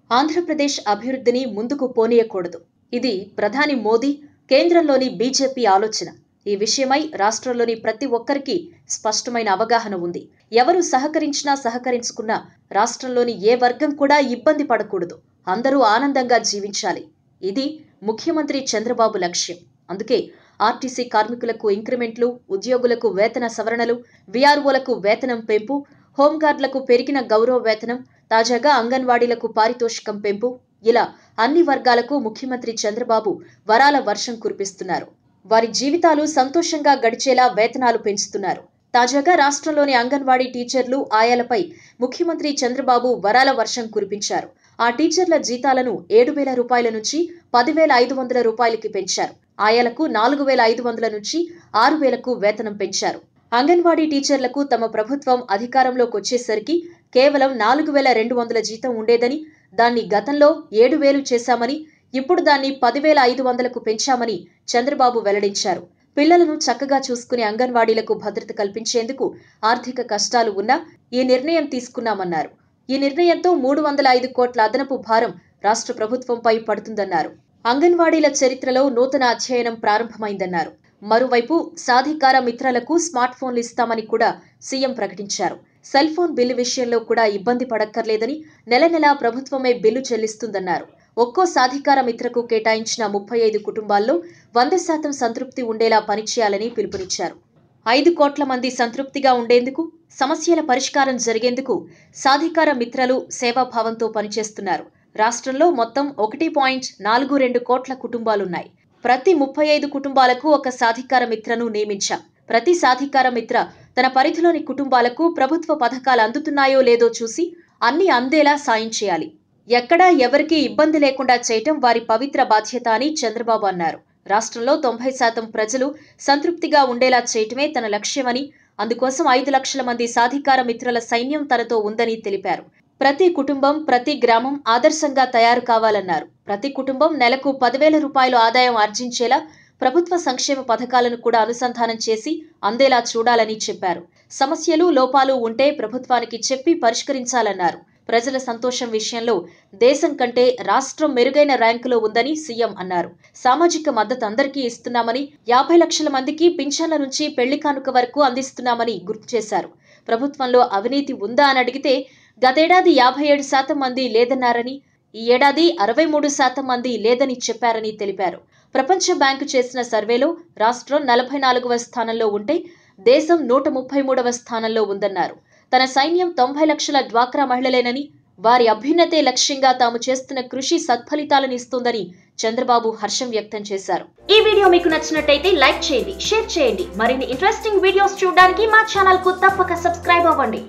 ఆంధ్రప్రదేశ్ అభివృద్ధిని ముందుకు పోనీయకూడదు. ఇది ప్రధాని మోదీ, కేంద్రంలోని బీజేపీ ఆలోచన. ఈ విషయమై రాష్ట్రంలోని ప్రతి ఒక్కరికి స్పష్టమైన అవగాహన ఉంది. ఎవరు సహకరించినా సహకరించుకున్నా రాష్ట్రంలోని ఏ వర్గం కూడా ఇబ్బంది పడకూడదు. అందరూ ఆనందంగా జీవించాలి. ఇది ముఖ్యమంత్రి చంద్రబాబు లక్ష్యం. అందుకే ఆర్టీసీ కార్మికులకు ఇంక్రిమెంట్లు, ఉద్యోగులకు వేతన సవరణలు, వీఆర్ఓలకు వేతనం పెంపు, హోంగార్డులకు పెరిగిన గౌరవ వేతనం, తాజాగా అంగన్వాడీలకు పారితోషికం పెంపు, ఇలా అన్ని వర్గాలకు ముఖ్యమంత్రి చంద్రబాబు వరాల వర్షం కురిపిస్తున్నారు. వారి జీవితాలు సంతోషంగా గడిచేలా వేతనాలు పెంచుతున్నారు. తాజాగా రాష్ట్రంలోని అంగన్వాడీ టీచర్లు, ఆయాలపై ముఖ్యమంత్రి చంద్రబాబు వరాల వర్షం కురిపించారు. ఆ టీచర్ల జీతాలను 7,000 రూపాయల నుంచి 10,500 రూపాయలకి పెంచారు. ఆయాలకు 4,500 నుంచి 6,000కు వేతనం పెంచారు. అంగన్వాడీ టీచర్లకు తమ ప్రభుత్వం అధికారంలోకి వచ్చేసరికి కేవలం 4,200 జీతం ఉండేదని, దాన్ని గతంలో 7,000 చేశామని, ఇప్పుడు దాన్ని 10,500కు పెంచామని చంద్రబాబు వెల్లడించారు. పిల్లలను చక్కగా చూసుకునే అంగన్వాడీలకు భద్రత కల్పించేందుకు ఆర్థిక కష్టాలు ఉన్నా ఈ నిర్ణయం తీసుకున్నామన్నారు. ఈ నిర్ణయంతో 305 కోట్ల అదనపు భారం రాష్ట్ర ప్రభుత్వంపై పడుతుందన్నారు. అంగన్వాడీల చరిత్రలో నూతన అధ్యయనం ప్రారంభమైందన్నారు. మరోవైపు సాధికార మిత్రలకు స్మార్ట్ ఫోన్లు ఇస్తామని కూడా సీఎం ప్రకటించారు. సెల్ ఫోన్ బిల్లు విషయంలో కూడా ఇబ్బంది పడక్కర్లేదని, నెల నెలా ప్రభుత్వమే బిల్లు చెల్లిస్తుందన్నారు. ఒక్కో సాధికార మిత్రకు కేటాయించిన 35 కుటుంబాల్లో 100% సంతృప్తి ఉండేలా పనిచేయాలని పిలుపునిచ్చారు. 5 కోట్ల మంది సంతృప్తిగా ఉండేందుకు, సమస్యల పరిష్కారం జరిగేందుకు సాధికార మిత్రలు సేవాభావంతో పనిచేస్తున్నారు. రాష్ట్రంలో మొత్తం 1.42 కోట్ల కుటుంబాలున్నాయి. ప్రతి 35 కుటుంబాలకు ఒక సాధికార మిత్రను నియమించాం. ప్రతి సాధికార మిత్ర తన పరిధిలోని కుటుంబాలకు ప్రభుత్వ పథకాలు అందుతున్నాయో లేదో చూసి అన్ని అందేలా సాయం చేయాలి. ఎక్కడా ఎవరికీ ఇబ్బంది లేకుండా చేయటం వారి పవిత్ర బాధ్యత అని చంద్రబాబు అన్నారు. రాష్ట్రంలో 90% ప్రజలు సంతృప్తిగా ఉండేలా చేయటమే తన లక్ష్యమని, అందుకోసం 5 లక్షల మంది సాధికార మిత్రుల సైన్యం తనతో ఉందని తెలిపారు. ప్రతి కుటుంబం, ప్రతి గ్రామం ఆదర్శంగా తయారు కావాలన్నారు. ప్రతి కుటుంబం నెలకు 10,000 రూపాయలు ఆదాయం ఆర్జించేలా ప్రభుత్వ సంక్షేమ పథకాలను కూడా అనుసంధానం చేసి అందేలా చూడాలని చెప్పారు. సమస్యలు, లోపాలు ఉంటే ప్రభుత్వానికి చెప్పి పరిష్కరించాలన్నారు. ప్రజల సంతోషం విషయంలో దేశం కంటే రాష్ట్రం మెరుగైన ర్యాంకులో ఉందని సీఎం అన్నారు. సామాజిక మద్దతు అందరికీ ఇస్తున్నామని, 50 లక్షల మందికి పింఛన్ల నుంచి పెళ్లి కానుక వరకు అందిస్తున్నామని గుర్తు చేశారు. ప్రభుత్వంలో అవినీతి ఉందా అని అడిగితే గతేడాది 57% మంది లేదన్నారని, ఈ ఏడాది 63% మంది లేదని చెప్పారని తెలిపారు. ప్రపంచ బ్యాంకు చేసిన సర్వేలో రాష్ట్రం 44వ స్థానంలో ఉంటే దేశం 133వ స్థానంలో ఉందన్నారు. తన సైన్యం 90 లక్షల డ్వాక్రా మహిళలేనని, వారి అభ్యున్నతే లక్ష్యంగా తాము చేస్తున్న కృషి సత్ఫలితాలను ఇస్తుందని చంద్రబాబు హర్షం వ్యక్తం చేశారు. ఈ వీడియో మీకు నచ్చినట్టయితే లైక్ చేయండి, షేర్ చేయండి. మరిన్ని ఇంట్రెస్టింగ్ వీడియోస్ చూడడానికి మా ఛానల్ కు తప్పక సబ్స్క్రైబ్ అవ్వండి.